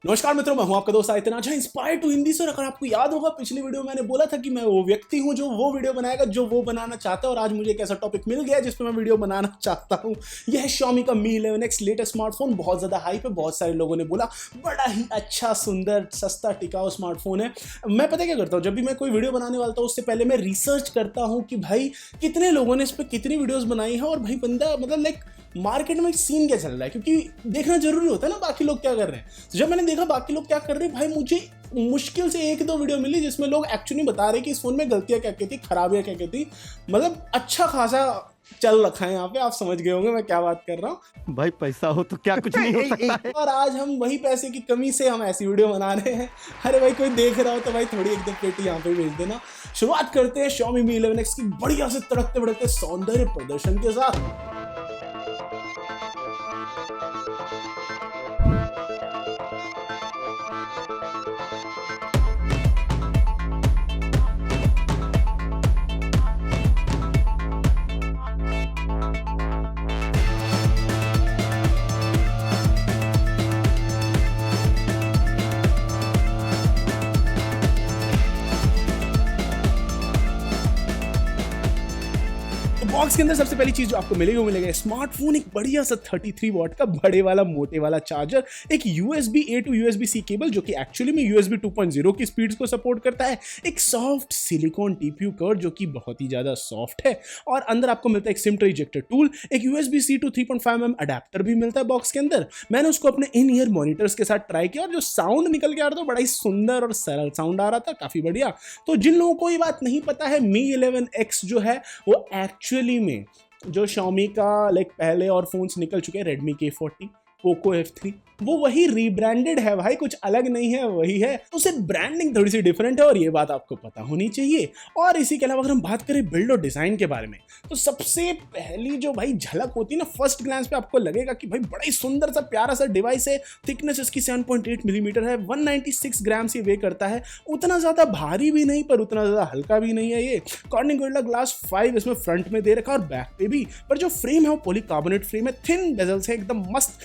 नमस्कार मित्रों, मैं हूं आपका दोस्त आयतन। आज इंस्पायर टू हिंदी से। अगर आपको याद होगा, पिछली वीडियो में मैंने बोला था कि मैं वो व्यक्ति हूं जो वो वीडियो बनाएगा जो वो बनाना चाहता है, और आज मुझे एक ऐसा टॉपिक मिल गया जिस पे मैं वीडियो बनाना चाहता हूं। यह है Xiaomi का Mi 11X लेटेस्ट स्मार्टफोन। बहुत ज्यादा हाइप है, बहुत सारे लोगों ने बोला बड़ा ही अच्छा, सुंदर, सस्ता, टिकाऊ स्मार्टफोन है। मैं पता क्या करता हूँ, जब भी मैं कोई वीडियो बनाने वाला हूँ उससे पहले मैं रिसर्च करता हूँ कि भाई कितने लोगों ने इस पर कितनी वीडियोज बनाई है, और भाई बंदा मतलब लाइक मार्केट में सीन क्या चल रहा है, क्योंकि देखना जरूरी होता है ना बाकी लोग क्या कर रहे हैं। तो जब मैंने देखा बाकी लोग क्या कर रहे हैं, भाई मुझे मुश्किल से एक दो वीडियो मिली जिसमें लोग एक्चुअली बता रहे कि इस फोन में गलतियां क्या क्या थी, खराबियां क्या क्या थी। मतलब अच्छा खासा चल रखा है यहाँ पे। आप समझ गए होंगे मैं क्या बात कर रहा हूँ। भाई पैसा हो तो क्या कुछ नहीं हो सकता है। और आज हम वही पैसे की कमी से हम ऐसी वीडियो बना रहे हैं। अरे भाई कोई देख रहा हो तो भाई थोड़ी एकदम पेटी यहाँ पे भेज देना। शुरुआत करते हैं Xiaomi Mi 11X की बढ़िया से तड़कते भड़कते सौंदर्य प्रदर्शन के साथ। बॉक्स के अंदर सबसे पहली चीज जो आपको मिलेगी वो मिलेगा स्मार्टफोन, एक बढ़िया सा 33 वॉट का बड़े वाला मोटे वाला चार्जर, एक USB A to USB C cable जो कि एक्चुअली में USB 2.0 की स्पीड्स को सपोर्ट करता है, एक सॉफ्ट सिलिकॉन TPU कवर जो कि बहुत ही ज्यादा सॉफ्ट है, और अंदर आपको मिलता है एक सिम ट्रे इजेक्टर टूल, एक USB-C to 3.5mm अडेप्टर भी मिलता है बॉक्स के अंदर। मैंने उसको अपने इन ईयर मॉनिटर्स के साथ ट्राई किया और जो साउंड निकल के आ रहा था बड़ा ही सुंदर और सरल साउंड आ रहा था, काफी बढ़िया। तो जिन लोगों को ये बात नहीं पता है, Mi 11X जो है वो एक्चुअली में जो Xiaomi का लाइक पहले और फोन्स निकल चुके हैं, Redmi K40, Poco F3, वो वही रीब्रांडेड है भाई, कुछ अलग नहीं है, वही है। तो सिर्फ ब्रांडिंग थोड़ी सी डिफरेंट है और ये बात आपको पता होनी चाहिए। और इसी के अलावा अगर हम बात करें बिल्ड और डिजाइन के बारे में, तो सबसे पहली जो भाई झलक होती है ना, फर्स्ट ग्लांस पे आपको लगेगा कि भाई बड़ा ही सुंदर सा प्यारा सा डिवाइस है। थिकनेस इसकी 7.8 मिलीमीटर है, 196 ग्राम से वे करता है। उतना ज्यादा भारी भी नहीं पर उतना ज्यादा हल्का भी नहीं है। ये कॉर्निंग गोरिल्ला ग्लास 5 इसमें फ्रंट में दे रखा और बैक पे भी, पर जो फ्रेम है वो पॉलीकार्बोनेट फ्रेम है, थिन बेजल्स है, एकदम मस्त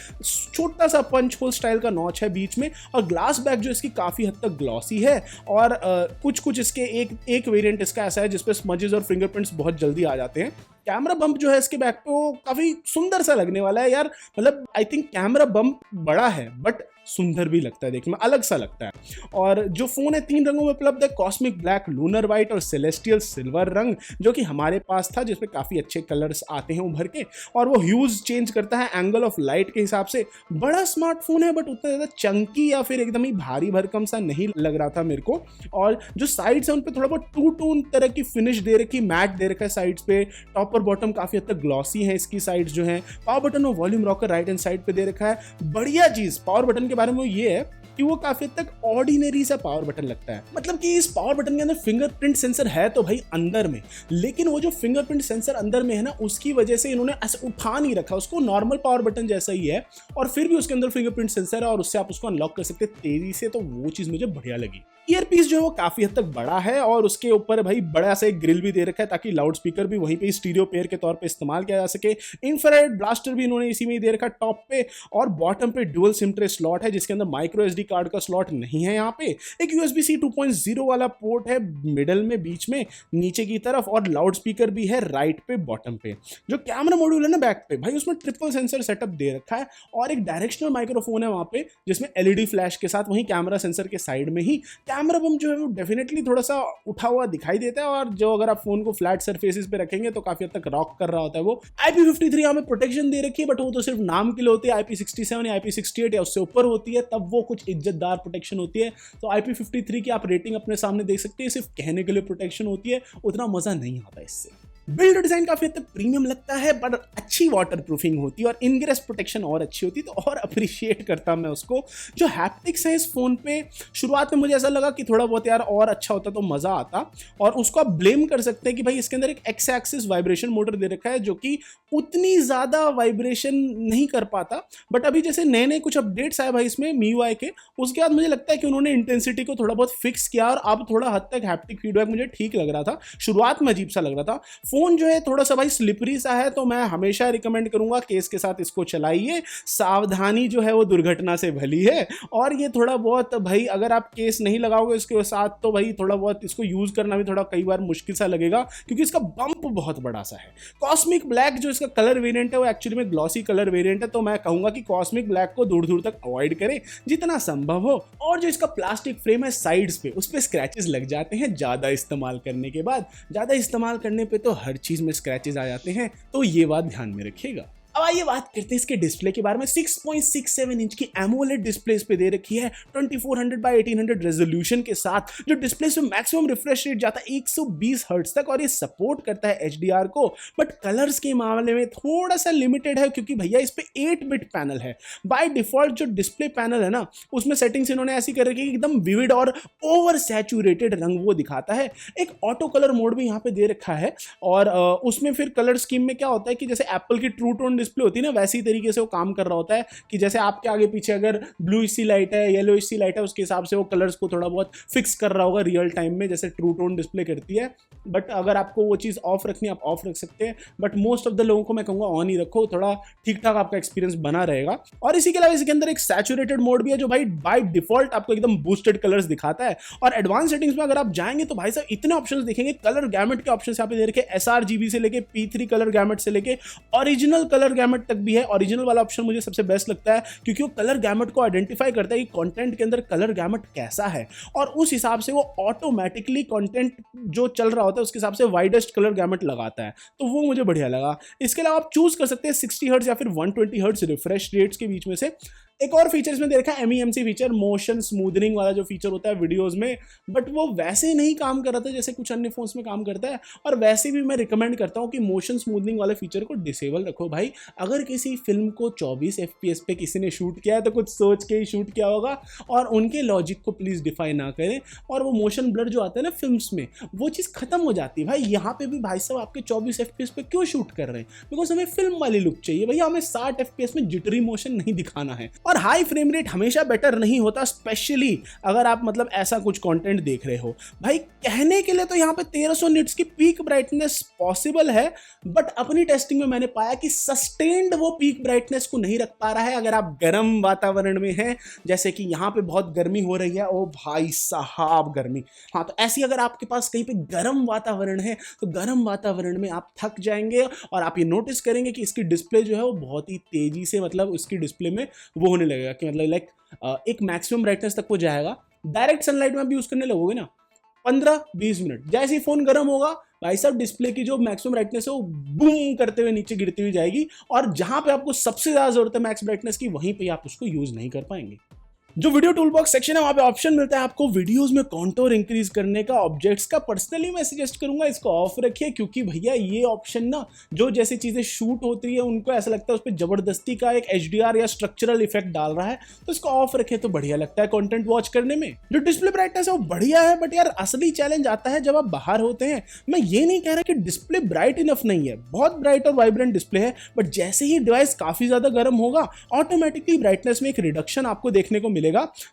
छोटा सा पंच होल स्टाइल का नॉच है बीच में, और ग्लास बैक जो इसकी काफी हद तक ग्लॉसी है। और कुछ इसके एक वेरिएंट इसका ऐसा है जिसपे स्मजेस और फिंगरप्रिंट्स बहुत जल्दी आ जाते हैं। कैमरा बम्प जो है इसके बैक पे वो काफी सुंदर सा लगने वाला है यार। मतलब आई थिंक कैमरा बम्प बड़ा है बट सुंदर भी लगता है, देखने में अलग सा लगता है। और जो फोन है 3 रंगों में उपलब्ध है, कॉस्मिक ब्लैक, लूनर व्हाइट और सेलेस्टियल सिल्वर रंग, जो कि हमारे पास था, जिसमें काफी अच्छे कलर्स आते हैं उभर के, और वो ह्यूज चेंज करता है एंगल ऑफ लाइट के हिसाब से। बड़ा स्मार्टफोन है बट उतना ज्यादा चंकी या फिर एकदम ही भारी भरकम सा नहीं लग रहा था मेरे को। और जो साइड्स है उन पे थोड़ा बहुत टू टोन तरह की फिनिश दे रखी, मैट दे रखा है साइड्स पे। टॉप और बॉटम काफी हद तक ग्लॉसी है इसकी साइड्स जो है। पावर बटन और volume rocker right hand side पे दे रखा है। बढ़िया चीज पावर बटन के बारे में ये है कि वो काफी हद तक ऑर्डिनरी सा पावर बटन लगता है। मतलब कि इस पावर बटन के अंदर फिंगरप्रिंट सेंसर है तो भाई अंदर में, लेकिन वो जो फिंगरप्रिंट सेंसर अंदर में है ना, उसकी वजह से इन्होंने ऐसे उठा नहीं रखा उसको, नॉर्मल पावर बटन जैसा ही है, और फिर भी उसके अंदर फिंगरप्रिंट सेंसर है और उससे आप उसको अनलॉक कर सकते हैं तेजी से। तो वो चीज मुझे बढ़िया लगी। ईयरपीस जो है वो काफी हद तक बड़ा है और उसके ऊपर भाई बड़ा सा एक ग्रिल भी दे रखा है ताकि लाउड स्पीकर भी वहीं पे स्टीरियो पेयर के तौर पे इस्तेमाल किया जा सके। इंफ्रारेड ब्लास्टर भी इन्होंने इसी में ही दे रखा टॉप पे, और बॉटम पे डुअल सिम ट्रे स्लॉट है जिसके अंदर माइक्रो SD कार्ड का स्लॉट नहीं है यहाँ पे। एक USB-C 2.0 वाला पोर्ट है मिडल में, बीच में नीचे की तरफ, और लाउड स्पीकर भी है राइट पे बॉटम पे। जो कैमरा मॉड्यूल है ना बैक पे, भाई उसमें ट्रिपल सेंसर सेटअप दे रखा है, और एक डायरेक्शनल माइक्रोफोन है वहां पे जिसमें LED फ्लैश के साथ, वहीं कैमरा सेंसर के साइड में ही कैमरा बम जो है वो डेफिनेटली थोड़ा सा उठा हुआ दिखाई देता है। और जो अगर आप फोन को फ्लैट सरफेसेस पे रखेंगे तो काफी हद तक रॉक कर रहा होता है वो। IP53 यहाँ पे प्रोटेक्शन दे रखी है, बट वो तो सिर्फ नाम के लिए होती है। IP67 या IP68 या उससे ऊपर होती है, तब वो कुछ इज्जतदार प्रोटेक्शन होती है। तो IP53 की आप रेटिंग अपने सामने देख सकते हैं, सिर्फ कहने के लिए प्रोटेक्शन होती है, उतना मजा नहीं आता इससे। बिल्ड डिजाइन काफी हद तक प्रीमियम लगता है, पर अच्छी वाटर प्रूफिंग होती है और इनग्रेस प्रोटेक्शन और अच्छी होती, तो और अप्रिशिएट करता मैं उसको। जो हैप्टिक्स है इस फोन पे, शुरुआत में मुझे ऐसा लगा कि थोड़ा बहुत यार और अच्छा होता तो मजा आता, और उसको आप ब्लेम कर सकते हैं कि भाई इसके अंदर एक एक्स एक्सिस वाइब्रेशन मोटर दे रखा है जो कि उतनी ज्यादा वाइब्रेशन नहीं कर पाता। बट अभी जैसे नए नए कुछ अपडेट्स आए भाई इसमें MIUI के, उसके बाद मुझे लगता है कि उन्होंने इंटेंसिटी को थोड़ा बहुत फिक्स किया और अब थोड़ा हद तक हैप्टिक फीडबैक मुझे ठीक लग रहा था। शुरुआत में अजीब सा लग रहा था। फोन जो है थोड़ा सा भाई स्लिपरी सा है, तो मैं हमेशा रिकमेंड करूंगा केस के साथ इसको चलाइए। सावधानी जो है वो दुर्घटना से भली है। और ये थोड़ा बहुत भाई अगर आप केस नहीं लगाओगे इसके साथ तो भाई थोड़ा बहुत इसको यूज करना भी थोड़ा कई बार मुश्किल सा लगेगा, क्योंकि इसका बम्प बहुत बड़ा सा है। कॉस्मिक ब्लैक जो इसका कलर वेरिएंट है वो एक्चुअली में ग्लॉसी कलर वेरिएंट है, तो मैं कहूंगा कि कॉस्मिक ब्लैक को दूर दूर तक अवॉइड करें जितना संभव हो। और जो इसका प्लास्टिक फ्रेम है साइड्स पे, उस पे स्क्रैचेस लग जाते हैं ज्यादा इस्तेमाल करने के बाद। ज्यादा इस्तेमाल करने पे तो हर चीज में स्क्रैचेस आ जाते हैं, तो ये बात ध्यान में रखिएगा। अब आइए बात करते हैं इसके डिस्प्ले के बारे में। 6.67 इंच की एमोलेड डिस्प्ले इस पे दे रखी है 2400 बाय 1800 रेजोल्यूशन के साथ। जो डिस्प्ले से मैक्सिमम रिफ्रेश रेट जाता है 120 हर्ट्ज तक, और ये सपोर्ट करता है एचडीआर को। बट कलर्स के मामले में थोड़ा सा लिमिटेड है, क्योंकि भैया इस पे 8 बिट पैनल है। बाय डिफॉल्ट जो डिस्प्ले पैनल है ना, उसमें सेटिंग्स इन्होंने ऐसी कर रखी है कि एकदम विविड और ओवर सैचुरेटेड रंग वो दिखाता है। एक ऑटो कलर मोड भी यहाँ पे दे रखा है, और उसमें फिर कलर स्कीम में क्या होता है कि जैसे एप्पल की ट्रू टोन डिस्प्ले होती है ना, वैसी तरीके से वो काम कर रहा होता है कि जैसे आपके आगे पीछे अगर ब्लू सी लाइट है, येलो सी लाइट है, उसके हिसाब से वो कलर्स को थोड़ा बहुत फिक्स कर रहा होगा रियल टाइम में, जैसे ट्रू टोन डिस्प्ले करती है। बट अगर आपको वो चीज़ ऑफ रखनी है आप ऑफ रख सकते हैं, बट मोस्ट ऑफ द लोगों को मैं कहूँगा ऑन ही रखो, थोड़ा ठीक ठाक आपका एक्सपीरियंस बना रहेगा। और इसी के अलावा इसके अंदर एक सैचुरेटेड मोड भी है जो भाई बाय डिफॉल्ट आपको एकदम बूस्टेड कलर्स दिखाता है। और एडवांस सेटिंग्स में अगर आप जाएंगे तो भाई साहब इतने ऑप्शंस देखेंगे। कलर गैमेट के ऑप्शंस यहाँ पे दे रखे sRGB से लेके P3 कलर गैमेट से लेके ओरिजिनल कलर गैमेट तक भी है। ओरिजिनल वाला ऑप्शन मुझे सबसे बेस्ट लगता है, क्योंकि वो कलर गैमेट को आइडेंटिफाई करता है कि कंटेंट के अंदर कलर गैमेट कैसा है, और उस हिसाब से वो ऑटोमेटिकली कंटेंट जो चल रहा होता है उसके हिसाब से वाइडेस्ट कलर गैमेट लगाता है, तो वो मुझे बढ़िया लगा। इसके अलावा आप चूज कर सकते हैं 60 हर्ट्ज या फिर 120 हर्ट्ज रिफ्रेश रेट्स के बीच में से। एक और फीचर इसमें दे रखा है MEMC फीचर, मोशन स्मूदनिंग वाला जो फीचर होता है वीडियोस में, बट वो वैसे नहीं काम कर रहा था जैसे कुछ अन्य फोन्स में काम करता है। और वैसे भी मैं रिकमेंड करता हूँ कि मोशन स्मूदनिंग वाले फीचर को डिसेबल रखो भाई। अगर किसी फिल्म को 24 FPS पे किसी ने शूट किया है तो कुछ सोच के ही शूट किया होगा, और उनके लॉजिक को प्लीज डिफाइन ना करें। और वो मोशन ब्लर जो आता है ना फिल्म्स में, वो चीज़ खत्म हो जाती है भाई। यहाँ पे भी भाई साहब आपके 24 FPS पे क्यों शूट कर रहे हैं? बिकॉज हमें फिल्म वाली लुक चाहिए भैया, हमें 60 FPS में जिटरी मोशन नहीं दिखाना है। और हाई फ्रेम रेट हमेशा बेटर नहीं होता, स्पेशली अगर आप मतलब ऐसा कुछ कंटेंट देख रहे हो। भाई कहने के लिए तो यहाँ पे 1300 निट्स की पीक ब्राइटनेस पॉसिबल है, बट अपनी टेस्टिंग में मैंने पाया कि सस्टेन्ड वो पीक ब्राइटनेस को नहीं रख पा रहा है। अगर आप गर्म वातावरण में हैं, जैसे कि यहाँ पे बहुत गर्मी हो रही है, ओ भाई साहब गर्मी, हाँ, तो ऐसी अगर आपके पास कहीं पे गर्म वातावरण है तो गर्म वातावरण में आप थक जाएंगे, और आप ये नोटिस करेंगे कि इसकी डिस्प्ले जो है वो बहुत ही तेजी से मतलब उसकी डिस्प्ले में वो होने लगेगा कि मतलब लाइक एक मैक्सिमम ब्राइटनेस तक वो जाएगा। डायरेक्ट सनलाइट में भी यूज करने लगोगे ना 15-20 मिनट, जैसे ही फोन गर्म होगा भाई साहब डिस्प्ले की जो मैक्सिमम ब्राइटनेस है वो बूम करते हुए नीचे गिरती हुई जाएगी, और जहां पे आपको सबसे ज्यादा जरूरत है मैक्स ब्राइटनेस की, वहीं पे आप उसको यूज नहीं कर पाएंगे। जो वीडियो टूल बॉक्स सेक्शन है वहां पे ऑप्शन मिलता है आपको वीडियोस में कॉन्टोर इंक्रीज करने का, ऑब्जेक्ट्स का। पर्सनली मैं सजेस्ट करूंगा इसको ऑफ रखिए, क्योंकि भैया ये ऑप्शन ना जो जैसी चीजें शूट होती है उनको ऐसा लगता है उस पर जबरदस्ती का एक HDR या स्ट्रक्चरल इफेक्ट डाल रहा है, तो इसको ऑफ रखे तो बढ़िया लगता है कंटेंट वॉच करने में। जो डिस्प्ले ब्राइटनेस है वो बढ़िया है, बट यार असली चैलेंज आता है जब आप बाहर होते हैं। मैं ये नहीं कह रहा कि डिस्प्ले ब्राइट इनफ नहीं है, बहुत ब्राइट और वाइब्रेंट डिस्प्ले है, बट जैसे ही डिवाइस काफी ज्यादा गर्म होगा ऑटोमेटिकली ब्राइटनेस में एक रिडक्शन आपको देखने को मिलेगा।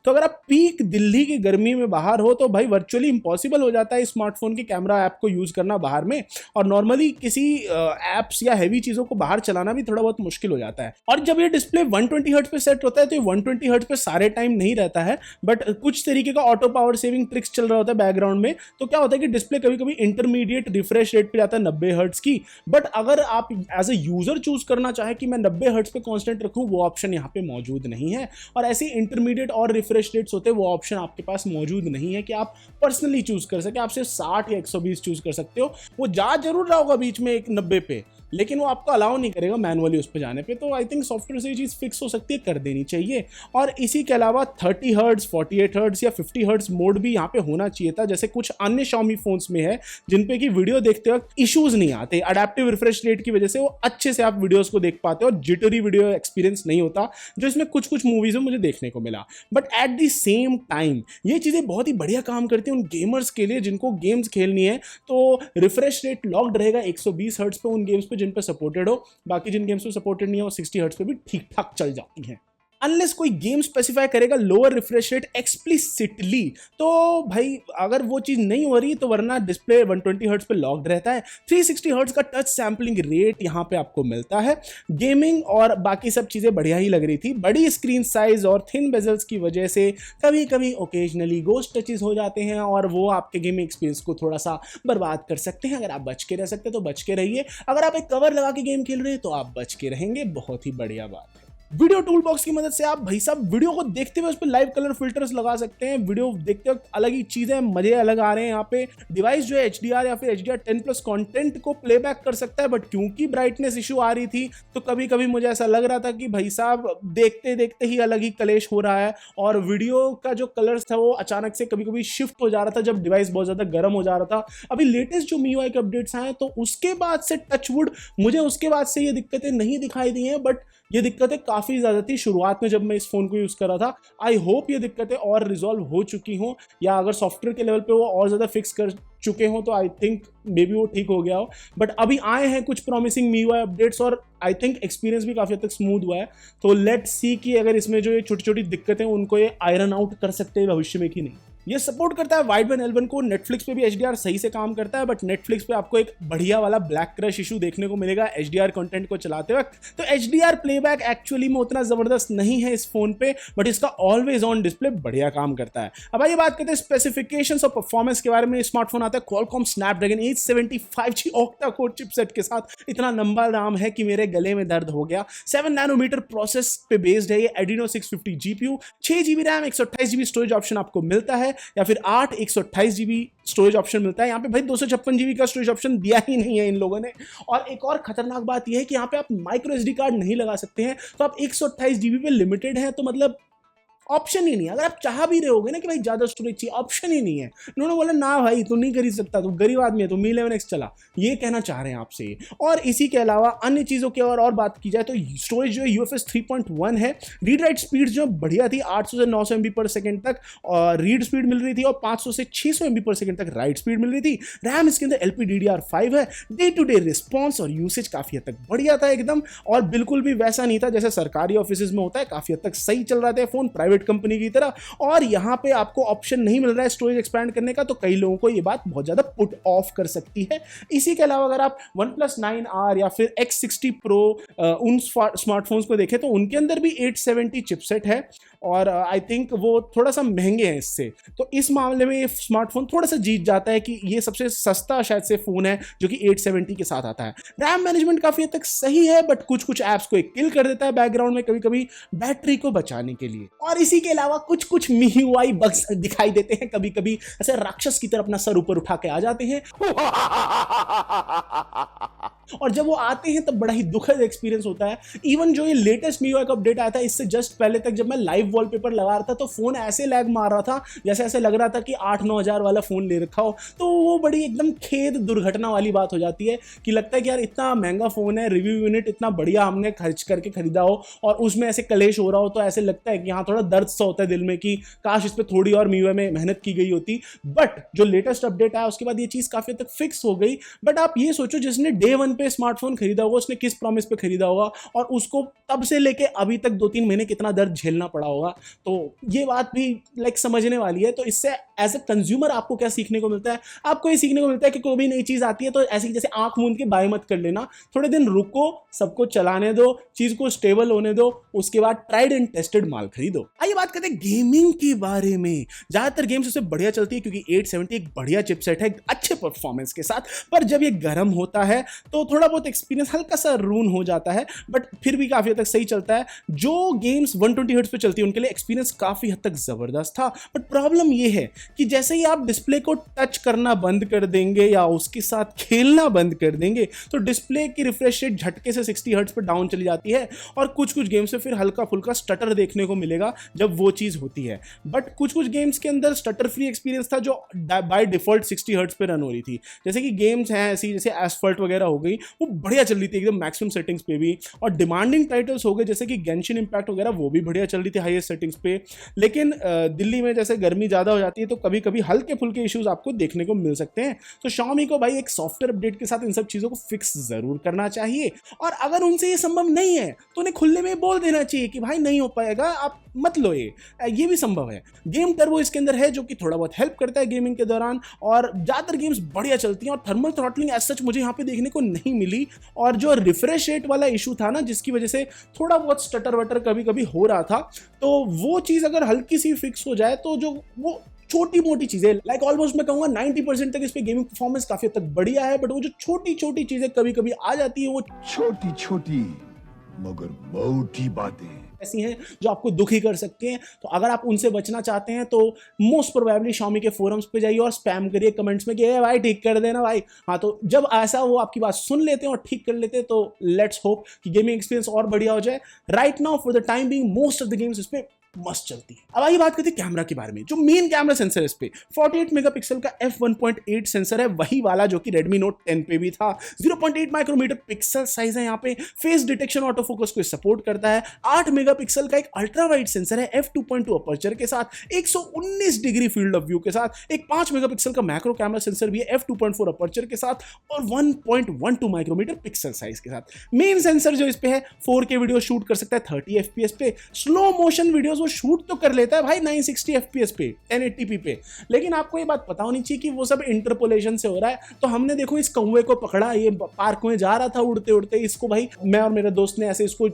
तो अगर आप पीक दिल्ली की गर्मी में बाहर हो तो भाई वर्चुअली इंपॉसिबल हो जाता है स्मार्टफोन के कैमरा ऐप को यूज करना बाहर में, और नॉर्मली किसी एप्स या हैवी चीजों को बाहर चलाना भी थोड़ा बहुत मुश्किल हो जाता है। और जब ये डिस्प्ले 120 हर्ट्ज पे सेट होता है तो ये 120 हर्ट्ज पे सारे टाइम नहीं रहता है, बट कुछ तरीके का ऑटो पावर सेविंग ट्रिक्स चल रहा होता है बैकग्राउंड में। तो क्या होता है कि डिस्प्ले कभी कभी इंटरमीडिएट रिफ्रेश रेट पे जाता है 90 हर्ट्ज की, बट अगर आप एज ए यूजर चूज करना चाहे कि मैं 90 हर्ट्ज पे कॉन्स्टेंट रखूं, वो ऑप्शन यहाँ पे मौजूद नहीं है। और ऐसे इंटरमीडिएट और रिफ्रेश रेट्स होते हैं, वो ऑप्शन आपके पास मौजूद नहीं है कि आप पर्सनली चूज कर सके। आप सिर्फ 60 या 120 चूज कर सकते हो। वो जा जरूर रहा होगा बीच में एक 90 पे, लेकिन वो आपको अलाउ नहीं करेगा मैनुअली उस पर जाने पे। तो आई थिंक सॉफ्टवेयर से ये चीज़ फिक्स हो सकती है, कर देनी चाहिए। और इसी के अलावा 30 हर्ट्ज 48 हर्ट्ज या 50 हर्ट्ज मोड भी यहाँ पे होना चाहिए था, जैसे कुछ अन्य Xiaomi फोन्स में है जिन पे कि वीडियो देखते वक्त इश्यूज नहीं आते। अडेप्टिव रिफ्रेश रेट की वजह से वो अच्छे से आप वीडियोस को देख पाते हो और जिटरी वीडियो एक्सपीरियंस नहीं होता, जो इसमें कुछ कुछ मूवीज में मुझे देखने को मिला। But at the same time ये चीज़ें बहुत ही बढ़िया काम करती हैं उन गेमर्स के लिए जिनको गेम्स खेलनी है। तो रिफ्रेश रेट लॉक्ड रहेगा 120 हर्ट्ज पे उन गेम्स पे जिन पे सपोर्टेड हो, बाकी जिन गेम्स पे सपोर्टेड नहीं है वो 60 हर्ट्ज पे भी ठीक ठाक चल जाती हैं। अनलेस कोई गेम स्पेसिफाई करेगा लोअर रिफ्रेश रेट एक्सप्लिसिटली, तो भाई अगर वो चीज नहीं हो रही तो वरना डिस्प्ले 120 हर्ट्ज पे लॉक्ड रहता है। 360 हर्ट्ज का टच सैम्पलिंग रेट यहाँ पे आपको मिलता है। गेमिंग और बाकी सब चीजें बढ़िया ही लग रही थी। बड़ी स्क्रीन साइज और थिन बेजल्स की वजह से कभी कभी ओकेजनली गोस्ट टचेस हो जाते हैं और वो आपके गेमिंग एक्सपीरियंस को थोड़ा सा बर्बाद कर सकते हैं। अगर आप बच के रह सकते हैं तो बच के रहिए, अगर आप एक कवर लगा के गेम खेल रहे हैं तो आप बच के रहेंगे, बहुत ही बढ़िया बात है। वीडियो टूल बॉक्स की मदद से आप भाई साहब वीडियो को देखते हुए उस पर लाइव कलर फिल्टर्स लगा सकते हैं। वीडियो देखते वक्त अलग ही चीजें, मजे अलग आ रहे हैं। यहाँ पे डिवाइस जो है HDR या फिर HDR10+ कंटेंट को प्लेबैक कर सकता है, बट क्योंकि ब्राइटनेस इशू आ रही थी तो कभी कभी मुझे ऐसा लग रहा था कि भाई साहब देखते देखते ही अलग ही कलेश हो रहा है और वीडियो का जो कलर्स था वो अचानक से कभी कभी शिफ्ट हो जा रहा था जब डिवाइस बहुत ज्यादा गर्म हो जा रहा था। अभी लेटेस्ट जो MIUI के अपडेट्स आए तो उसके बाद से टचवुड मुझे उसके बाद से ये दिक्कतें नहीं दिखाई दी हैं, बट ये दिक्कतें काफ़ी ज़्यादा थी शुरुआत में जब मैं इस फ़ोन को यूज़ कर रहा था। आई होप ये दिक्कतें और रिजॉल्व हो चुकी हों, या अगर सॉफ्टवेयर के लेवल पे वो और ज़्यादा फिक्स कर चुके हों तो आई थिंक मे बी वो ठीक हो गया हो। बट अभी आए हैं कुछ प्रॉमिसिंग MIUI अपडेट्स और आई थिंक एक्सपीरियंस भी काफ़ी हद तक स्मूथ हुआ है। तो लेट्स सी कि अगर इसमें जो ये छोटी छोटी दिक्कतें उनको ये आयरन आउट कर सकते हैं भविष्य में कि नहीं। ये सपोर्ट करता है वाइड बैंड L1 को। नेटफ्लिक्स पे भी HDR सही से काम करता है, बट नेटफ्लिक्स पे आपको एक बढ़िया वाला ब्लैक क्रश इशू देखने को मिलेगा HDR कंटेंट को चलाते वक्त। तो HDR प्लेबैक एक्चुअली में उतना जबरदस्त नहीं है इस फोन पे, बट इसका ऑलवेज ऑन डिस्प्ले बढ़िया काम करता है। अब आइए बात करते हैं स्पेसिफिकेशंस और परफॉर्मेंस के बारे में। स्मार्टफोन आता है Qualcomm Snapdragon 875G octa core chipset के साथ। इतना लंबा नाम है कि मेरे गले में दर्द हो गया। 7 नैनोमीटर प्रोसेस पे बेस्ड है ये Adreno 650 GPU। 6GB RAM, 128GB storage option आपको मिलता है, या फिर 8 128GB स्टोरेज ऑप्शन मिलता है। यहाँ पे भाई 256GB का स्टोरेज ऑप्शन दिया ही नहीं है इन लोगों ने। और एक और खतरनाक बात यह है कि यहाँ पे आप माइक्रो SD कार्ड नहीं लगा सकते हैं, तो आप 128GB पे लिमिटेड हैं। तो मतलब ऑप्शन ही नहीं है। अगर आप चाह भी रहे होगे ना कि भाई ज्यादा स्टोरेज चाहिए, ऑप्शन ही नहीं है। उन्होंने बोला ना भाई तू नहीं खरीद सकता, तू गरीब आदमी है, तू Mi 11X चला, ये कहना चाह रहे हैं आपसे। और इसी के अलावा अन्य चीजों की और बात की जाए तो स्टोरेज जो है UFS 3.1 है। रीड राइट स्पीड जो बढ़िया थी, 800 से 900 MB/s तक और रीड स्पीड मिल रही थी, और 500 से 600 MB/s तक राइट स्पीड मिल रही थी। रैम इसके अंदर LPDDR5 है। डे टू डे रिस्पॉन्स और यूसेज काफी हद तक बढ़िया था एकदम, और बिल्कुल भी वैसा नहीं था जैसे सरकारी ऑफिस में होता है। काफी हद तक सही चल रहा था फोन, प्राइवेट कंपनी की तरह। और यहाँ पे आपको ऑप्शन नहीं मिल रहा है स्टोरेज एक्सपैंड करने का, तो कई लोगों को ये बात बहुत ज्यादा पुट ऑफ कर सकती है। इसी के अलावा अगर आप OnePlus 9R या फिर X60 Pro उन स्मार्टफोन्स को देखें तो उनके अंदर भी 870 चिपसेट है, और आई थिंक वो थोड़ा सा महंगे हैं इससे। तो इस मामले में ये स्मार्टफोन थोड़ा सा जीत जाता है कि ये सबसे सस्ता शायद से फोन है जो कि 870 के साथ आता है। रैम मैनेजमेंट काफी हद तक सही है, बट कुछ कुछ ऐप्स को किल कर देता है बैकग्राउंड में कभी कभी बैटरी को बचाने के लिए। और इसी के अलावा कुछ कुछ MIUI बग्स दिखाई देते हैं, कभी कभी ऐसे राक्षस की तरह अपना सर ऊपर उठा के आ जाते हैं और जब वो आते हैं तब बड़ा ही दुखद एक्सपीरियंस होता है। इवन जो ये लेटेस्ट MIUI का अपडेट आया था इससे जस्ट पहले तक जब मैं लाइव वॉलपेपर लगा रहा था तो फोन ऐसे लैग मार रहा था जैसे ऐसे लग रहा था कि 8-9 हज़ार वाला फोन ले रखा हो। तो वो बड़ी एकदम खेद दुर्घटना वाली बात हो जाती है कि लगता है कि यार इतना महंगा फोन है, रिव्यू यूनिट इतना बढ़िया हमने खर्च करके खरीदा हो और उसमें ऐसे कलेश हो रहा हो, तो ऐसे लगता है कि यहाँ थोड़ा दर्द सा होता है दिल में कि काश इस पर थोड़ी और MIUI में मेहनत की गई होती। बट जो लेटेस्ट अपडेट आया उसके बाद ये चीज़ काफ़ी हद तक फिक्स हो गई। बट आप ये सोचो जिसने डे 1 पे स्मार्टफोन खरीदा होगा उसने किस प्रॉमिस पे खरीदा होगा, और उसको तब से लेके अभी तक 2-3 महीने कितना दर्द झेलना पड़ा होगा। तो ये बात भी लाइक समझने वाली है। तो इससे एज ए कंज्यूमर आपको क्या सीखने को मिलता है? आपको ये सीखने को मिलता है कि कोई भी नई चीज़ आती है तो ऐसे जैसे आंख मूंद के बाय मत कर लेना, थोड़े दिन रुको, सबको चलाने दो, चीज़ को स्टेबल होने दो, उसके बाद ट्राइड एंड टेस्टेड माल खरीदो। आइए बात करते हैं गेमिंग के बारे में। ज़्यादातर गेम्स उससे बढ़िया चलती है क्योंकि 870 एक बढ़िया चिपसेट है अच्छे परफॉर्मेंस के साथ, पर जब ये गर्म होता है तो थोड़ा बहुत एक्सपीरियंस हल्का सा रून हो जाता है, बट फिर भी काफ़ी हद तक सही चलता है। जो गेम्स 120 हर्ट्ज पे चलती है उनके लिए एक्सपीरियंस काफ़ी हद तक ज़बरदस्त था। बट प्रॉब्लम ये है कि जैसे ही आप डिस्प्ले को टच करना बंद कर देंगे या उसके साथ खेलना बंद कर देंगे तो डिस्प्ले की रिफ्रेश रेट झटके से 60 हर्ट्ज पर डाउन चली जाती है, और कुछ कुछ गेम्स में फिर हल्का फुल्का स्टटर देखने को मिलेगा जब वो चीज़ होती है। बट कुछ कुछ गेम्स के अंदर स्टटर फ्री एक्सपीरियंस था जो बाय डिफॉल्ट 60 हर्ट्ज पे रन हो रही थी। जैसे कि गेम्स हैं ऐसी जैसे एसफल्ट वगैरह हो गई, भी वो बढ़िया चल रही थी एकदम मैक्सिमम सेटिंग्स पे भी, और डिमांडिंग टाइटल्स हो गए जैसे कि गेंशिन इंपैक्ट वगैरह वो भी बढ़िया चल रही थी हाईएस्ट सेटिंग्स पे। लेकिन दिल्ली में जैसे गर्मी ज़्यादा हो जाती है तो कभी कभी हल्के फुल्के इश्यूज आपको देखने को मिल सकते हैं। तो Xiaomi को भाई एक सॉफ्टवेयर अपडेट के साथ इन सब चीज़ों को फिक्स ज़रूर करना चाहिए, और अगर उनसे ये संभव नहीं है तो उन्हें खुले में बोल देना चाहिए कि भाई नहीं हो पाएगा, आप मत लो, ये भी संभव है। गेम टर्बो इसके अंदर है जो कि थोड़ा बहुत हेल्प करता है गेमिंग के दौरान, और ज़्यादातर गेम्स बढ़िया चलती हैं, और थर्मल थ्रॉटलिंग एज सच मुझे यहाँ पे देखने को नहीं मिली। और जो रिफ्रेश रेट वाला इशू था ना, जिसकी वजह से थोड़ा बहुत स्टटर वटर कभी कभी हो रहा था, तो वो चीज़ अगर हल्की सी फिक्स हो जाए तो जो वो छोटी मोटी चीजें, लाइक ऑलमोस्ट मैं कहूंगा 90% तक इस पे गेमिंग परफॉर्मेंस काफी हद तक बढ़िया है, बट वो जो छोटी छोटी चीजें कभी कभी आ जाती है, वो छोटी छोटी मगर मोटी बातें ऐसी हैं जो आपको दुखी कर सकती हैं। तो अगर आप उनसे बचना चाहते हैं तो मोस्ट प्रोबेबली Xiaomi के फोरम्स पे जाइए और स्पैम करिए कमेंट्स में कि ए भाई ठीक कर देना भाई। हाँ, तो जब ऐसा वो आपकी बात सुन लेते हैं और ठीक कर लेते हैं तो लेट्स होप कि गेमिंग एक्सपीरियंस और बढ़िया हो जाए। Right now for the time being most of the games इस पे मस्त चलती है। अब आइए बात करते हैं कैमरा के बारे में। जो मेन कैमरा सेंसर है इस पे 48 मेगापिक्सल का f1.8 सेंसर है, वही वाला जो कि Redmi Note 10 पे भी था। 0.8 माइक्रोमीटर पिक्सल साइज है यहाँ पे, फेस डिटेक्शन ऑटो फोकस को सपोर्ट करता है। 8 मेगापिक्सल का एक अल्ट्रा वाइड सेंसर है f2.2 अपर्चर के साथ, 119 डिग्री फील्ड ऑफ व्यू के साथ। एक 5 मेगापिक्सल का मैक्रो कैमरा सेंसर भी है f2.4 अपर्चर के साथ और 1.12 माइक्रोमीटर पिक्सल साइज के साथ। मेन सेंसर जो इस पे है 4K वीडियो शूट कर सकता है 30 FPS पे, स्लो मोशन वीडियोस शूट तो कर लेता है भाई 960 FPS पे 1080p पे, लेकिन आपको ये बात पता होनी चाहिए कि वो सब इंटरपोलेशन से हो रहा है। तो हमने देखो इस कौवे को पकड़ा, ये पार्क में जा रहा था उड़ते उड़ते, इसको भाई मैं और मेरे दोस्त ने ऐसे इसको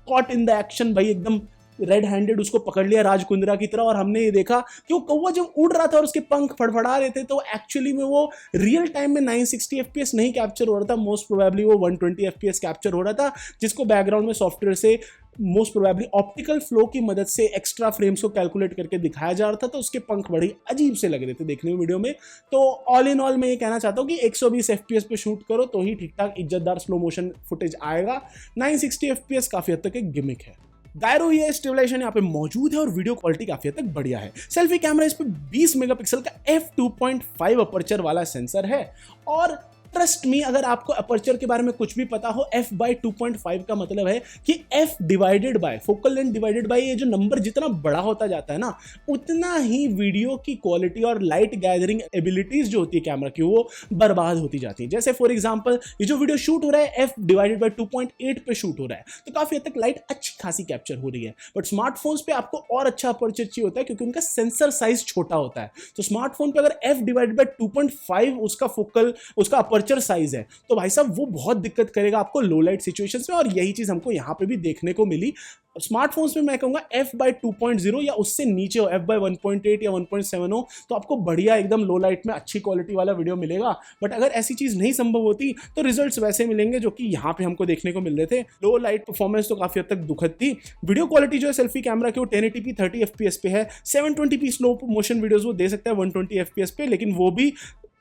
कॉट इन द एक्शन भाई एकदम रेड हैंडेड उसको पकड़ लिया राजकुंद्रा की तरह, और हमने ये देखा कि वो कौवा जब उड़ रहा था और उसके पंख फड़फड़ा रहे थे तो एक्चुअली में वो रियल टाइम में 960 FPS नहीं कैप्चर हो रहा था, मोस्ट प्रोबेबली वो 120 FPS कैप्चर हो रहा था, जिसको बैकग्राउंड में सॉफ्टवेयर से मोस्ट प्रोबेबली ऑप्टिकल फ्लो की मदद से एक्स्ट्रा फ्रेम्स को कैलकुलेट करके दिखाया जा रहा था। तो उसके पंख बड़े अजीब से लग रहे थे देखने में वीडियो में। तो ऑल इन ऑल मैं ये कहना चाहता हूँ कि 120 FPS पे शूट करो तो ही ठीक ठाक इज्जतदार स्लो मोशन फुटेज आएगा। 960 FPS काफी हद तक एक गिमिक है। गायरो ये स्टेबलाइजेशन यहाँ पे मौजूद है और वीडियो क्वालिटी काफी हद तक बढ़िया है। सेल्फी कैमरा इस पे 20 मेगापिक्सल का f2.5 अपर्चर वाला सेंसर है, और ट्रस्ट मी अगर आपको अपर्चर के बारे में कुछ भी पता हो, f/2.5 का मतलब है कि f divided by focal length divided by, ये जो नंबर जितना बड़ा होता जाता है ना, उतना ही वीडियो की क्वालिटी और लाइट गैदरिंग एबिलिटीज जो होती है कैमरा की वो बर्बाद होती जाती है। जैसे फॉर एग्जांपल ये जो वीडियो शूट हो रहा है f/2.8 पे शूट हो रहा है तो काफी हद तक लाइट अच्छी खासी कैप्चर हो रही है, बट स्मार्टफोन्स पे आपको और अच्छा अपर्चर चाहिए होता है क्योंकि उनका सेंसर साइज छोटा होता है। तो स्मार्टफोन पे अगर f/2.5 उसका फोकल उसका अपर्चर साइज है तो भाई साहब वो बहुत दिक्कत करेगा आपको लो लाइट सिचुएशंस में, और यही चीज हमको यहां पे भी देखने को मिली। स्मार्टफोन्स में मैं कहूंगा f/2.0 या उससे नीचे हो, f/1.8 या 1.7 हो तो आपको बढ़िया एकदम लो लाइट में अच्छी क्वालिटी वाला वीडियो मिलेगा। बट अगर ऐसी चीज नहीं संभव होती तो रिजल्ट्स वैसे मिलेंगे जो कि यहाँ पे हमको देखने को मिल रहे थे। लो लाइट परफॉर्मेंस तो काफी हद तक दुखद थी। वीडियो क्वालिटी जो है सेल्फी कैमरा की वो 1080p 30 FPS पे है, 720p स्लो मोशन वीडियोस वो दे सकता है 120 FPS पे, लेकिन वो भी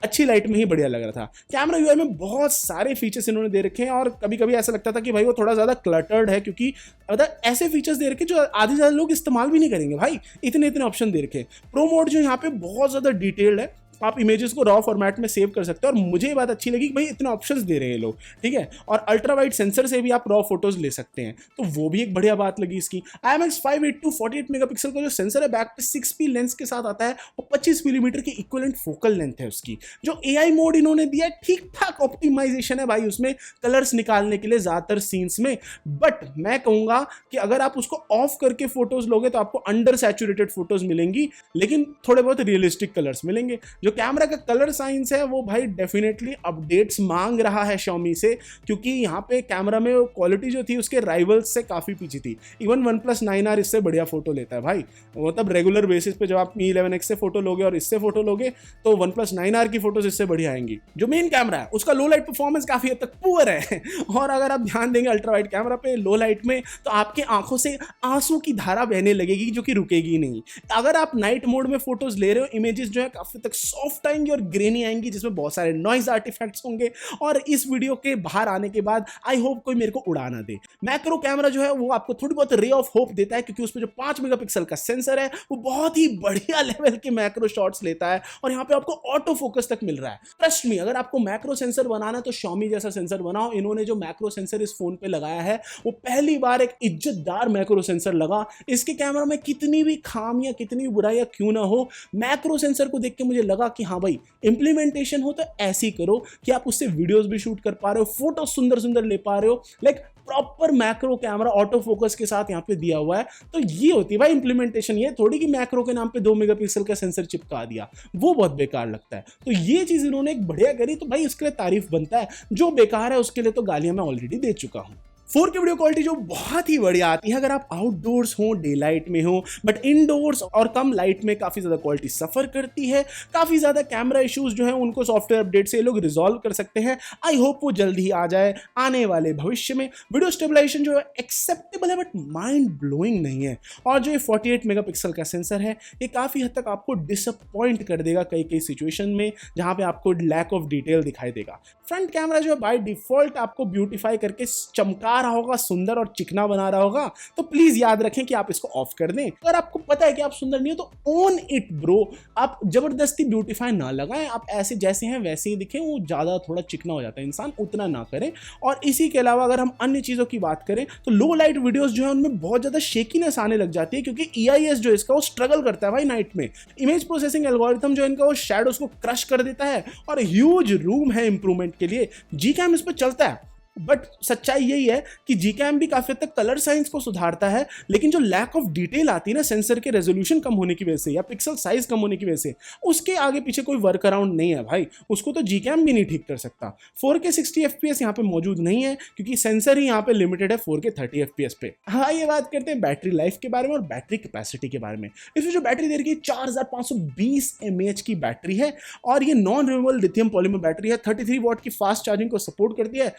अच्छी लाइट में ही बढ़िया लग रहा था। कैमरा यूआई में बहुत सारे फीचर्स इन्होंने दे रखे हैं और कभी कभी ऐसा लगता था कि भाई वो थोड़ा ज़्यादा क्लटर्ड है, क्योंकि मतलब ऐसे फीचर्स दे रखे जो आधे से ज़्यादा लोग इस्तेमाल भी नहीं करेंगे भाई, इतने इतने ऑप्शन दे रखे। प्रो मोड जो यहाँ पे बहुत ज़्यादा डिटेल्ड है, आप इमेजेस को रॉ फॉर्मेट में सेव कर सकते हो, और मुझे ये बात अच्छी लगी कि भाई इतने ऑप्शंस दे रहे हैं लोग, ठीक है। और अल्ट्रा वाइड सेंसर से भी आप रॉ फोटोज ले सकते हैं, तो वो भी एक बढ़िया बात लगी इसकी। IMX582 48 मेगापिक्सल का जो सेंसर है बैक पे 6P लेंस के साथ आता है और 25 मिलीमीटर की इक्विवेलेंट फोकल लेंथ है उसकी। जो AI मोड इन्होंने दिया है ठीक ठाक ऑप्टिमाइजेशन है भाई उसमें कलर्स निकालने के लिए ज़्यादातर सीन्स में, बट मैं कहूँगा कि अगर आप उसको ऑफ करके फोटोज लोगे तो आपको अंडर सैचुरेटेड फोटोज मिलेंगी, लेकिन थोड़े बहुत रियलिस्टिक कलर्स मिलेंगे। जो कैमरा का कलर साइंस है वो भाई डेफिनेटली अपडेट्स मांग रहा है Xiaomi से, क्योंकि यहाँ पे कैमरा में क्वालिटी जो थी उसके राइवल्स से काफ़ी पीछे थी। इवन OnePlus 9R इससे बढ़िया फोटो लेता है भाई, मतलब रेगुलर बेसिस पे जब आप Mi 11X से फोटो लोगे और इससे फोटो लोगे तो OnePlus 9R की फोटोज इससे बढ़िया आएंगी। जो मेन कैमरा है उसका लो लाइट परफॉर्मेंस काफ़ी हद तक पुअर है, और अगर आप ध्यान देंगे अल्ट्रा वाइड कैमरा पे लो लाइट में तो आपके आंखों से आंसू की धारा बहने लगेगी जो कि रुकेगी नहीं। अगर आप नाइट मोड में फोटोज ले रहे हो, इमेजेस जो है काफ़ी तक सॉफ्ट आएंगी और ग्रेनी आएंगी, जिसमें बहुत सारे नॉइज आर्टिफैक्ट्स होंगे। और इस वीडियो के बाहर आने के बाद आई होप कोई मेरे को उड़ा ना दे। मैक्रो कैमरा जो है वो आपको थोड़ी बहुत रे ऑफ होप देता है, क्योंकि उसमें जो 5 मेगापिक्सल का सेंसर है वो बहुत ही बढ़िया लेवल के मैक्रो शॉट्स लेता है, और यहाँ पे आपको ऑटो फोकस तक मिल रहा है। ट्रस्ट मी, अगर आपको मैक्रो सेंसर बनाना है तो Xiaomi जैसा सेंसर बनाओ। इन्होंने जो मैक्रो सेंसर इस फोन पे लगाया है वो पहली बार एक इज्जतदार मैक्रो सेंसर लगा। इसके कैमरा में कितनी भी खामियां, कितनी भी बुराइयां क्यों ना हो, मैक्रो सेंसर को देख के मुझे लगा कि हाँ भाई, इंप्लीमेंटेशन हो तो ऐसी करो कि आप उससे वीडियोस भी शूट कर पा रहे हो, फोटो सुंदर सुंदर ले पा रहे हो, like proper macro camera auto focus के साथ यहाँ पे दिया हुआ है। तो ये होती है भाई इंप्लीमेंटेशन, ये थोड़ी कि मैक्रो के नाम पे 2 मेगापिक्सल का सेंसर चिपका दिया, वो बहुत बेकार लगता है। तो ये चीज इन्होंने एक बढ़िया करी, तो भाई उसके लिए तारीफ बनता है। जो बेकार है उसके लिए तो गालियां मैं ऑलरेडी दे चुका हूं। 4K वीडियो क्वालिटी जो बहुत ही बढ़िया आती है अगर आप आउटडोर्स हो, डे लाइट में हो, बट इनडोर्स और कम लाइट में काफी ज्यादा क्वालिटी सफर करती है। काफी ज्यादा कैमरा इश्यूज जो है उनको सॉफ्टवेयर अपडेट से ये लोग रिजॉल्व कर सकते हैं। आई होप वो जल्द ही आ जाए आने वाले भविष्य में। वीडियो स्टेबलाइजेशन जो है एक्सेप्टेबल है, बट माइंड ब्लोइंग नहीं है। और जो ये 48 मेगापिक्सल का सेंसर है ये काफी हद तक आपको डिसअपॉइंट कर देगा कई कई सिचुएशन में, जहां पे आपको लैक ऑफ डिटेल दिखाई देगा। फ्रंट कैमरा जो है बाय डिफॉल्ट आपको ब्यूटीफाई करके चमका रहा होगा, सुंदर और चिकना बना रहा होगा, तो प्लीज याद रखें कि आप इसको ऑफ कर दें। अगर आपको पता है कि आप सुंदर नहीं हो तो ओन इट ब्रो, आप जबरदस्ती ब्यूटीफाई ना लगाएं। आप ऐसे जैसे हैं वैसे ही दिखें, वो ज्यादा थोड़ा चिकना हो जाता है इंसान, उतना ना करें। और इसी के अलावा अगर हम अन्य चीजों की बात करें तो लो लाइट वीडियोस जो है उनमें बहुत ज्यादा शेकीनेस आने लग जाती है, क्योंकि EIS जो इसका वो स्ट्रगल करता है भाई नाइट में। इमेज प्रोसेसिंग एल्गोरिथम जो इनका वो शैडोज को क्रश कर देता है, और ह्यूज रूम है इंप्रूवमेंट के लिए। Gcam इस पर चलता है, बट सच्चाई यही है कि Gcam भी काफी हद तक कलर साइंस को सुधारता है, लेकिन जो लैक ऑफ डिटेल आती है ना सेंसर के रेजोल्यूशन कम होने की वजह से या पिक्सल साइज कम होने की वजह से, उसके आगे पीछे कोई वर्क अराउंड नहीं है भाई, उसको तो Gcam भी नहीं ठीक कर सकता। 4K 60 FPS यहाँ पे मौजूद नहीं है, क्योंकि सेंसर ही यहाँ पे लिमिटेड है 4K 30 FPS पे। हाँ, ये बात करते हैं बैटरी लाइफ के बारे में और बैटरी कैपेसिटी के बारे में। इसमें जो बैटरी दे रही है 4520 mAh की बैटरी है, और ये non removable lithium polymer battery है। 33 वॉट की फास्ट चार्जिंग को सपोर्ट करती है।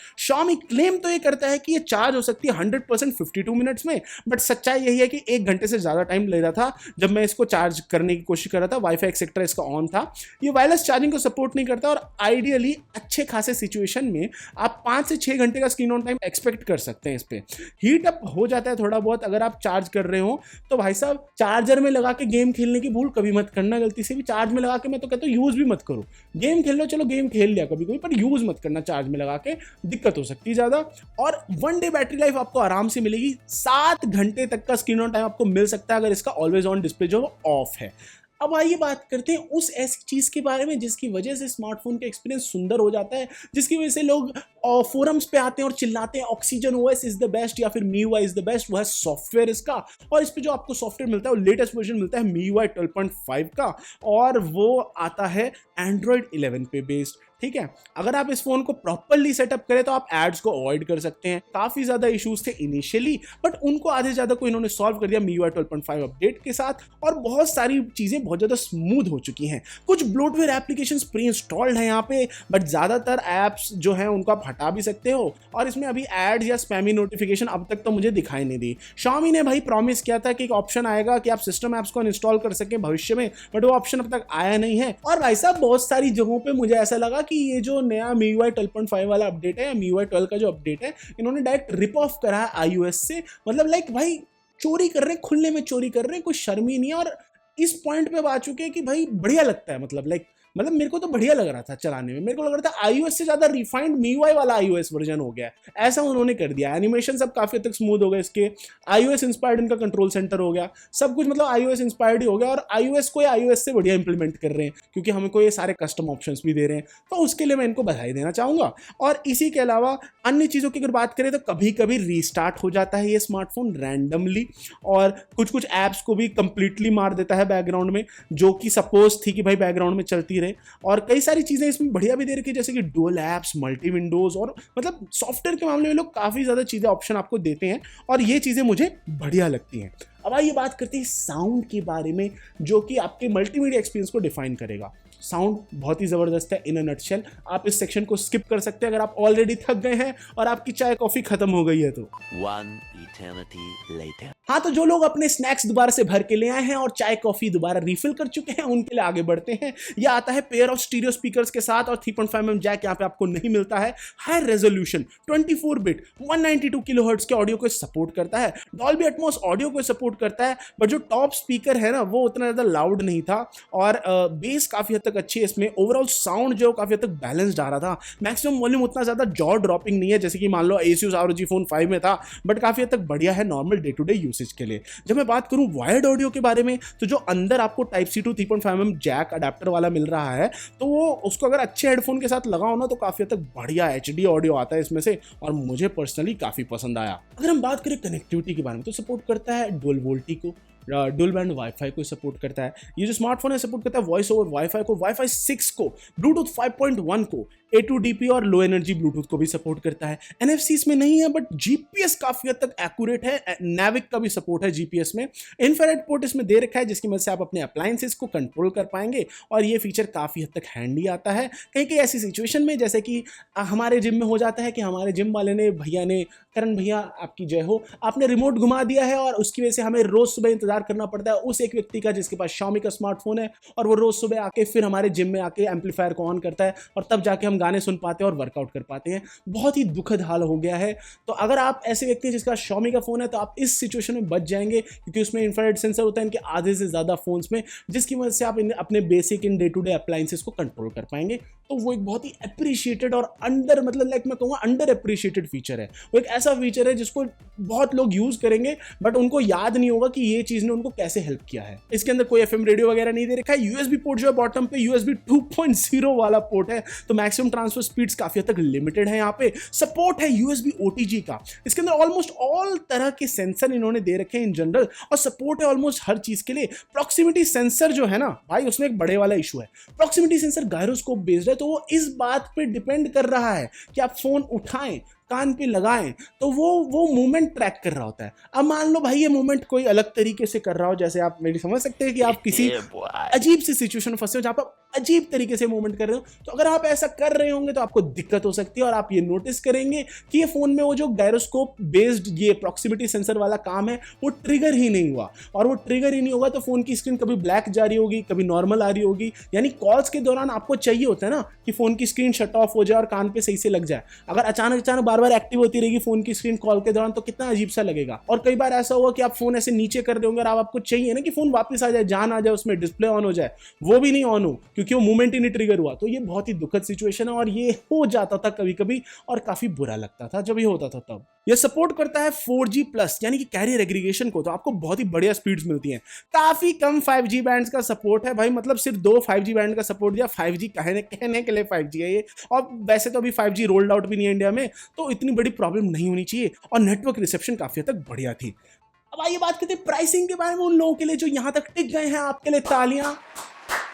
क्लेम तो ये करता है कि ये चार्ज हो सकती है 100% 52 मिनट्स में, बट सच्चाई यही है कि 1 घंटे से ज्यादा टाइम ले रहा था जब मैं इसको चार्ज करने की कोशिश कर रहा था। वाईफाई एक्सेक्टर इसका ऑन था। ये वायरलेस चार्जिंग को सपोर्ट नहीं करता, और आइडियली अच्छे खासे सिचुएशन में आप 5 से 6 घंटे का स्क्रीन ऑन टाइम एक्सपेक्ट कर सकते हैं। इस पे हीट अप हो जाता है थोड़ा बहुत अगर आप चार्ज कर रहे हो, तो भाई साहब चार्जर में लगा के गेम खेलने की भूल कभी मत करना। गलती से भी चार्ज में लगा के, मैं तो कहता हूँ यूज भी मत करो। गेम खेल लो, चलो गेम खेल लिया कभी कभी, पर यूज मत करना चार्ज में लगा के, दिक्कत हो सकती है ज्यादा। और 1 डे बैटरी लाइफ आपको आराम से मिलेगी। 7 घंटे तक का स्क्रीन ऑन टाइम आपको मिल सकता है अगर इसका ऑलवेज ऑन डिस्प्ले जो ऑफ है। अब आइए बात करते हैं उस ऐसी चीज के बारे में जिसकी वजह से स्मार्टफोन का एक्सपीरियंस सुंदर हो जाता है, जिसकी वजह से लोग फोरम्स पे आते हैं और चिल्लाते हैं oxygen OS is the best या फिर MIUI इज द बेस्ट। वो है सॉफ्टवेयर इसका, और इस पे जो आपको सॉफ्टवेयर मिलता है वो लेटेस्ट वर्जन मिलता है MIUI 12.5 का, और वो आता है Android 11 पे बेस्ड। ठीक है, अगर आप इस फोन को प्रॉपर्ली सेटअप करें तो आप एड्स को अवॉइड कर सकते हैं। काफी ज्यादा इश्यूज थे इनिशियली, बट उनको आधे ज्यादा को इन्होंने सॉल्व कर दिया MIUI 12.5 अपडेट के साथ, और बहुत सारी चीजें बहुत ज्यादा स्मूथ हो चुकी हैं। कुछ ब्लोटवेयर एप्लीकेशंस प्री इंस्टॉल्ड हैं यहाँ पे, बट ज्यादातर एप्स जो हैं उनको आप हटा भी सकते हो, और इसमें अभी एड्स या स्पैमी नोटिफिकेशन अब तक तो मुझे दिखाई नहीं दी। Xiaomi ने भाई प्रॉमिस किया था कि एक ऑप्शन आएगा कि आप सिस्टम एप्स को इंस्टॉल कर सकें भविष्य में, बट वो ऑप्शन अब तक आया नहीं है। और भाई साहब बहुत सारी जगहों पे मुझे ऐसा लगा कि ये जो नया MIUI 12.5 वाला अपडेट है, MIUI 12 का जो अपडेट है, इन्होंने डायरेक्ट रिप ऑफ करा है iOS से। मतलब लाइक भाई चोरी कर रहे हैं, खुले में चोरी कर रहे हैं, कोई शर्म ही नहीं है। और इस पॉइंट पे आ चुके हैं कि भाई बढ़िया लगता है, मतलब मेरे को तो बढ़िया लग रहा था चलाने में। मेरे को लग रहा था iOS से ज्यादा रिफाइंड MIUI वाला iOS वर्जन हो गया, ऐसा उन्होंने कर दिया। एनिमेशन सब काफी हद तक स्मूथ हो गए इसके, iOS इंस्पायर्ड इनका कंट्रोल सेंटर हो गया, सब कुछ मतलब iOS इंस्पायर्ड ही हो गया। और iOS को iOS से बढ़िया इंप्लीमेंट कर रहे हैं, क्योंकि हमें को ये सारे कस्टम ऑप्शंस भी दे रहे हैं, तो उसके लिए मैं इनको बधाई देना चाहूंगा। और इसी के अलावा अन्य चीजों की अगर बात करें तो कभी कभी रीस्टार्ट हो जाता है ये स्मार्टफोन रैंडमली, और कुछ कुछ ऐप्स को भी कंप्लीटली मार देता है बैकग्राउंड में, जो कि सपोज थी कि भाई बैकग्राउंड में चलती रहे। और कई सारी चीजें इसमें बढ़िया भी दे रखी है, जैसे कि डुअल एप्स, मल्टी विंडोज, और मतलब सॉफ्टवेयर के मामले में लोग काफी ज्यादा चीजें ऑप्शन आपको देते हैं, और ये चीजें मुझे बढ़िया लगती हैं। अब आइए बात करते हैं साउंड के बारे में, जो कि आपके मल्टीमीडिया एक्सपीरियंस को डिफाइन करेगा। साउंड बहुत ही जबरदस्त है इन अ नटशेल। आप इस सेक्शन को स्किप कर सकते हैं अगर आप ऑलरेडी थक गए हैं और आपकी चाय कॉफी खत्म हो गई है तो। One eternity later. हाँ, तो जो लोग अपने स्नैक्स दोबारा से भर के ले आए हैं और चाय कॉफी दोबारा रिफिल कर चुके हैं उनके लिए आगे बढ़ते हैं। यह आता है पेयर ऑफ स्टीरियो स्पीकर्स के साथ और 3.5mm जैक यहाँ पे आपको नहीं मिलता है। हाई रेजोल्यूशन 24 बिट 192 किलोहर्ट्ज के ऑडियो को सपोर्ट करता है। डॉल्बी एटमॉस ऑडियो को सपोर्ट करता है, बट जो टॉप स्पीकर है ना वो उतना ज्यादा लाउड नहीं था और बेस काफी हद तक अच्छी है इसमें। ओवरऑल साउंड जो काफी हद तक बैलेंस्ड आ रहा था। मैक्सिमम वॉल्यूम उतना ज्यादा जॉ ड्रॉपिंग नहीं है जैसे कि मान लो Asus ROG Phone 5 में था, बट काफी हद तक बढ़िया है normal day to day usage के लिए। जब मैं बात करूं वायर्ड ऑडियो के बारे में, तो जो अंदर आपको type C to 3.5mm jack adapter वाला मिल रहा है, तो वो उसको अगर अच्छे हेडफोन के साथ लगाओ ना तो काफी हद तक बढ़िया HD ऑडियो आता है इसमें से और मुझे पर्सनली काफी पसंद आया। अगर हम बात करें कनेक्टिविटी के बारे में तो सपोर्ट करता है डुअल वोल्टी को, डुअल बैंड वाईफाई को सपोर्ट करता है। ये जो स्मार्टफोन है सपोर्ट करता है वॉइस ओवर वाईफाई को, वाईफाई 6 को, ब्लूटूथ 5.1 को, A2DP और लो एनर्जी ब्लूटूथ को भी सपोर्ट करता है। NFC इसमें नहीं है बट GPS काफी हद तक एक्यूरेट है। Navic का भी सपोर्ट है GPS में। इंफ्रारेड पोर्ट इसमें दे रखा है जिसकी मदद से आप अपने अप्लायंसेस को कंट्रोल कर पाएंगे और ये फीचर काफी हद तक हैंडी आता है कहीं कहीं ऐसी सिचुएशन में जैसे कि हमारे जिम में हो जाता है कि हमारे जिम वाले ने भैया ने, करण भैया आपकी जय हो, आपने रिमोट घुमा दिया है और उसकी वजह से हमें रोज सुबह इंतजार करना पड़ता है उस एक व्यक्ति का जिसके पास Xiaomi का स्मार्टफोन है और वो रोज सुबह आके फिर हमारे जिम में आके एम्पलीफायर को ऑन करता है और तब जाके हम गाने सुन पाते हैं और वर्कआउट कर पाते हैं। बहुत ही दुखद हाल हो गया है। तो अगर आप ऐसे व्यक्ति हैं जिसका Xiaomi का फोन है तो आप इस सिचुएशन में बच जाएंगे क्योंकि उसमें इंफ्रारेड सेंसर होता है इनके आधे से ज्यादा फोन्स में, जिसकी वजह से आप अपने basic in day to day appliances को कंट्रोल कर पाएंगे। तो वो एक बहुत ही अप्रिशिएटेड और मैं कहूँगा अंडर अप्रिशिएटेड फीचर है। वो एक ऐसा फीचर है जिसको बहुत लोग यूज करेंगे बट उनको याद नहीं होगा कि ये चीज ने उनको कैसे हेल्प किया है। इसके अंदर कोई FM रेडियो वगैरह नहीं दे रखा है। USB पोर्ट जो है बॉटम पे USB 2.0 वाला पोर्ट है, तो मैक्सिमम ट्रांसफर स्पीड्स काफी हद तक लिमिटेड है। यहाँ पे सपोर्ट है USB OTG का। इसके अंदर ऑलमोस्ट ऑल तरह के सेंसर इन्होंने दे रखे हैं इन जनरल और सपोर्ट है ऑलमोस्ट हर चीज के लिए। प्रॉक्सिमिटी सेंसर जो है ना भाई उसमें एक बड़े वाला इशू है। प्रॉक्सिमिटी सेंसर गायरोस्कोप बेस्ड है तो वो इस बात पे डिपेंड कर रहा है कि आप फोन उठाएं, कान पे लगाएं तो वो मूवमेंट ट्रैक कर रहा होता है। अब मान लो भाई ये मूवमेंट कोई अलग तरीके से कर रहा हो, जैसे आप मेरी समझ सकते हैं कि आप किसी अजीब सी सिचुएशन में फंसे हो जहां पर अजीब तरीके से मूवमेंट कर रहे हो, तो अगर आप ऐसा कर रहे होंगे तो आपको दिक्कत हो सकती है और आप ये नोटिस करेंगे कि ये फोन में वो जो गायरोस्कोप बेस्ड ये प्रॉक्सिमिटी सेंसर वाला काम है वो ट्रिगर ही नहीं हुआ। और वो ट्रिगर ही नहीं होगा तो फोन की स्क्रीन कभी ब्लैक जा रही होगी, कभी नॉर्मल आ रही होगी। यानी कॉल्स के दौरान आपको चाहिए होता है ना कि फोन की स्क्रीन शट ऑफ हो जाए और कान पे सही से लग जाए। अगर अचानक बार बार एक्टिव होती रहेगी फोन की स्क्रीन कॉल के दौरान तो कितना अजीब सा लगेगा। और कई बार ऐसा हुआ कि आप फोन ऐसे नीचे कर रहे होंगे और आपको चाहिए ना कि फोन वापस आ जाए, जान आ जाए उसमें, डिस्प्ले ऑन हो जाए, वो भी नहीं ऑन हो क्योंकि वो मूवमेंट ही नहीं ट्रिगर हुआ। तो ये बहुत ही दुखद सिचुएशन है और ये हो जाता था कभी कभी और काफी बुरा लगता था जब ये होता था। तब ये सपोर्ट करता है 4G+ यानी कि कैरियर एग्रीगेशन को, तो आपको बहुत ही बढ़िया स्पीड्स मिलती हैं। काफी कम 5G बैंड्स का सपोर्ट है भाई, मतलब सिर्फ 2 5G बैंड का सपोर्ट दिया। 5G कहने के लिए 5G है ये, और वैसे तो अभी 5G रोल्ड आउट भी नहीं है इंडिया में, तो इतनी बड़ी प्रॉब्लम नहीं होनी चाहिए। और नेटवर्क रिसेप्शन काफी हद तक बढ़िया थी। अब आइए बात करते हैं प्राइसिंग के बारे में। उन लोगों के लिए जो यहां तक टिक गए हैं आपके लिए तालियां,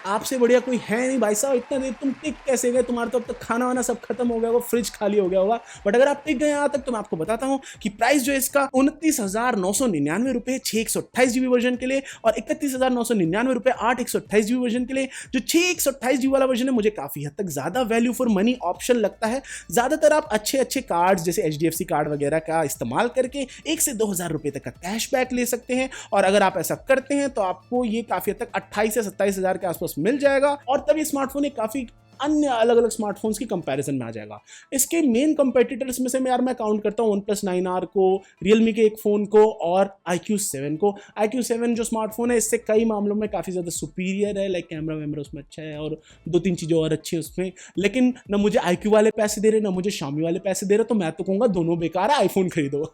आपसे बढ़िया कोई है नहीं भाई साहब। इतना देर तुम टिक कैसे गए? तुम्हारा तो अब तक खाना वाना सब खत्म हो गया होगा, फ्रिज खाली हो गया होगा, बट अगर आप टिक गए यहाँ तक तो मैं आपको बताता हूँ कि प्राइस जो है इसका 29,999 रुपए 6/128 GB वर्जन के लिए और 31,999 रुपए 8/128 GB वर्जन के लिए। जो 6/128 GB वाला वर्जन है मुझे काफी हद तक ज्यादा वैल्यू फॉर मनी ऑप्शन लगता है। ज्यादातर आप अच्छे कार्ड्स जैसे HDFC कार्ड वगैरह का इस्तेमाल करके 1 से 2,000 रुपए तक का कैशबैक ले सकते हैं और अगर आप ऐसा करते हैं तो आपको ये काफी हद तक 28 से 27,000 के आसपास मिल जाएगा और तब ये स्मार्टफोन एक काफी अन्य अलग अलग स्मार्टफोन्स की कंपैरिजन में आ जाएगा। इसके मेन कंपेटिटर्स में से मैं काउंट करता हूँ OnePlus 9R को, Realme के एक फोन को और iQOO 7 को। iQOO 7 जो स्मार्टफोन है इससे कई मामलों में काफी ज्यादा सुपीरियर है, लाइक कैमरा वैमरा उसमें अच्छा है और 2-3 चीजें और अच्छी है उसमें। लेकिन ना मुझे iQOO वाले पैसे दे रहे ना मुझे Xiaomi वाले पैसे दे रहे, तो मैं तो कहूंगा दोनों बेकार है, आईफोन खरीदो।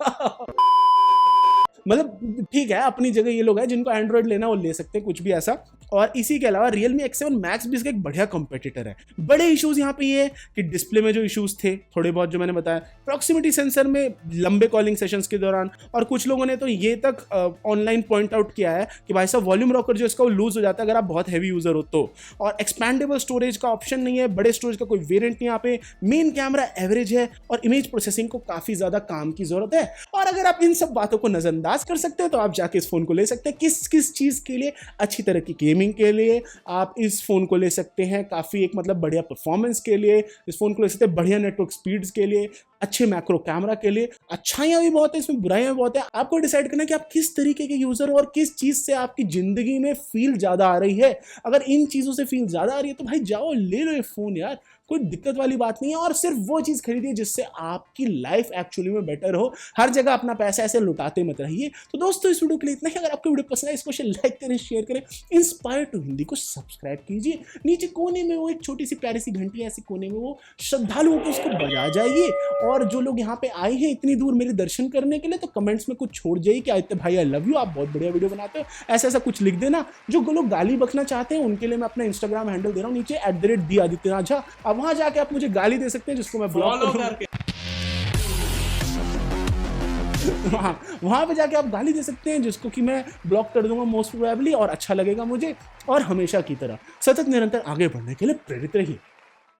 मतलब ठीक है, अपनी जगह ये लोग हैं जिनको एंड्रॉइड लेना वो ले सकते हैं, कुछ भी ऐसा। और इसी के अलावा Realme X7 Max भी इसका एक बढ़िया कंपेटिटर है। बड़े इश्यूज यहाँ पे ये है कि डिस्प्ले में जो इश्यूज थे थोड़े बहुत जो मैंने बताया, प्रॉक्सिमिटी सेंसर में लंबे कॉलिंग सेशंस के दौरान, और कुछ लोगों ने तो ये तक ऑनलाइन पॉइंट आउट किया है कि भाई साहब वॉल्यूम रॉकर जो इसका वो लूज हो जाता है अगर आप बहुत हैवी यूजर हो तो। और एक्सपैंडेबल स्टोरेज का ऑप्शन नहीं है, बड़े स्टोरेज का कोई वेरिएंट नहीं यहाँ पे। मेन कैमरा एवरेज है और इमेज प्रोसेसिंग को काफी ज्यादा काम की जरूरत है। और अगर आप इन सब बातों को नजरअंदाज कर सकते हैं तो आप जाके इस फोन को ले सकते हैं। किस चीज के लिए? अच्छी तरह की गेमिंग के लिए आप इस फोन को ले सकते हैं, काफी एक मतलब बढ़िया परफॉर्मेंस के लिए इस फोन को ले सकते हैं, बढ़िया नेटवर्क स्पीड्स के लिए, अच्छे मैक्रो कैमरा के लिए। अच्छाइयां भी बहुत है इसमें, बुराइयां भी बहुत है। आपको डिसाइड करना है कि आप किस तरीके के यूजर हो और किस चीज से आपकी जिंदगी में फील ज्यादा आ रही है। अगर इन चीजों से फील ज्यादा आ रही है तो भाई जाओ ले लो ये फोन यार, कोई दिक्कत वाली बात नहीं है। और सिर्फ वो चीज खरीदिए जिससे आपकी लाइफ एक्चुअली में बेटर हो। हर जगह अपना पैसा ऐसे लुटाते मत रहिए। तो दोस्तों इस वीडियो के लिए इतना ही। अगर आपको वीडियो पसंद है इसको लाइक करें, शेयर करें। इंस्पायर टू हिंदी को सब्सक्राइब कीजिए। नीचे कोने में वो एक छोटी सी प्यारी सी घंटी है, ऐसे कोने में वो श्रद्धालुओं को उसको बजा जाइए। और जो लोग यहाँ पे आए हैं इतनी दूर मेरे दर्शन करने के लिए, तो कमेंट्स में कुछ छोड़ जाइए कि आदित्य भाई आई लव यू, आप बहुत बढ़िया वीडियो बनाते हो, ऐसा ऐसा कुछ लिख देना। जो लोग गाली बकना चाहते हैं उनके लिए मैं अपना इंस्टाग्राम हैंडल दे रहा हूँ नीचे @diadityanath झा। अब वहां जाके आप मुझे गाली दे सकते हैं जिसको मैं ब्लॉक कर वहां पे जाके आप गाली दे सकते हैं जिसको कि मैं ब्लॉक कर दूंगा मोस्ट प्रोबेबली, और अच्छा लगेगा मुझे। और हमेशा की तरह सतत निरंतर आगे बढ़ने के लिए प्रेरित रहिए।